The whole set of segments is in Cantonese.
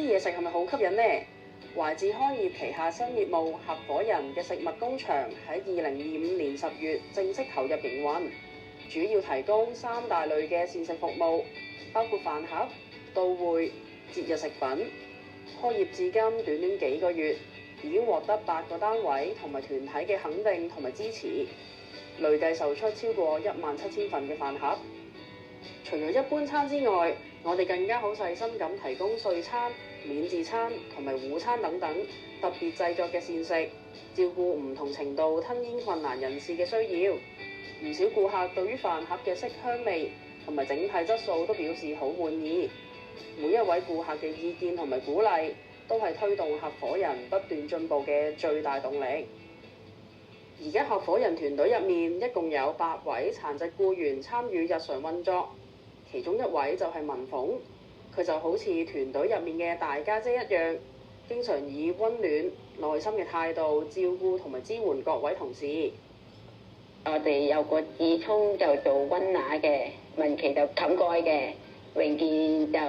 啲嘢食係咪好吸引呢？懷智開業旗下新業務合夥人嘅食物工場喺2025年10月正式投入營運，主要提供3大類嘅膳食服務，包括飯盒、到會、節日食品。開業至今短短幾個月，已經獲得8個單位同埋團體嘅肯定同埋支持，累計售出超過17000份嘅飯盒。除咗一般餐之外，我哋更加好細心咁提供素餐、免治餐同埋午餐等等特別製作嘅膳食，照顧唔同程度吞嚥困難人士嘅需要。唔少顧客對於飯盒嘅色香味同埋整體質素都表示好滿意。每一位顧客嘅意見同埋鼓勵，都係推動合夥人不斷進步嘅最大動力。而家合夥人團隊入面一共有8位殘疾僱員參與日常運作，其中一位就係文鳳，佢就好似團隊入面嘅大家姐一樣，經常以溫暖、耐心嘅態度照顧同埋支援各位同事。我哋有個智聰就做溫拿嘅，文琪就冚蓋嘅，榮健就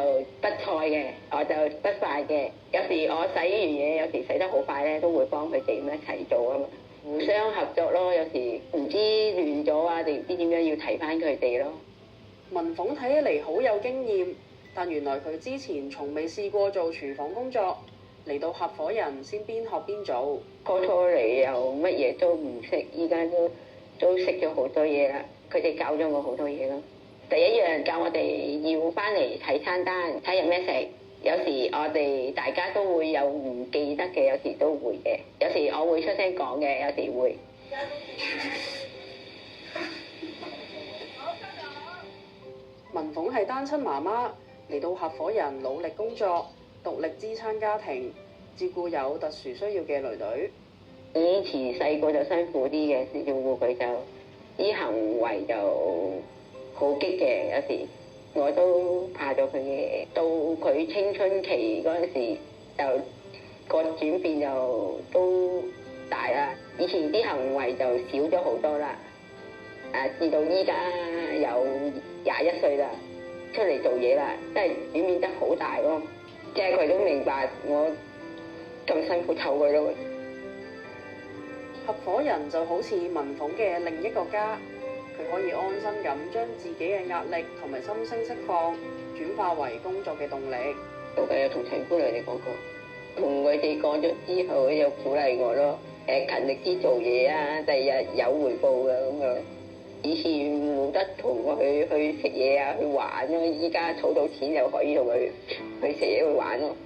畢菜嘅，我就畢飯嘅。有時我洗完嘢，有時洗得好快咧，都會幫佢哋咁一齊做啊嘛，互相合作咯。有時唔知亂咗啊，定唔知點樣要提翻佢哋咯。文鳳睇起嚟好有經驗，但原來佢之前從未試過做廚房工作，嚟到合夥人先邊學邊做。初嚟又乜嘢都唔識，依家都識咗好多嘢啦。佢哋教咗我好多嘢咯。第一樣教我哋要翻嚟睇餐單，睇有咩食。有時我哋大家都會有唔記得嘅，有時都會嘅。有時我會出聲講嘅，有時會。文鳳係單親媽媽，嚟到合夥人努力工作，獨力支撐家庭，照顧有特殊需要嘅女女。以前細個就辛苦啲嘅，照顧佢就啲行為就好激嘅，有時我都怕咗佢嘅。到佢青春期嗰陣時，就個轉變就都大啦。以前啲行為就少咗好多啦。至到依家有21歲啦，出嚟做嘢啦，真係轉變得好大咯。即係佢都明白我咁辛苦湊佢咯。合夥人就好似文鳳嘅另一個家，佢可以安心咁將自己嘅壓力同埋心聲釋放，轉化為工作嘅動力。我有同陳姑娘哋講過，同佢哋講咗之後，佢就鼓勵我咯。勤力啲做嘢啊，第日有回報嘅咁樣。以前冇得同佢去食嘢啊，去玩咯，依家儲到錢就可以同佢去食嘢去玩咯。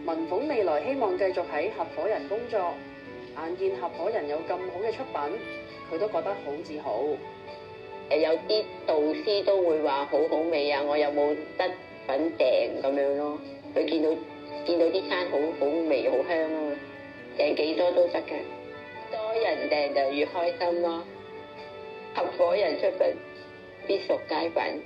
文鳳未來希望繼續喺合夥人工作，眼見合夥人有咁好嘅出品，佢都覺得好自豪。有啲導師都會話好好味啊，我有冇得份訂咁樣咯？佢見到啲餐好好味好香啊嘛，訂幾多都得嘅，多人訂就越開心咯。合夥人出品必屬佳品。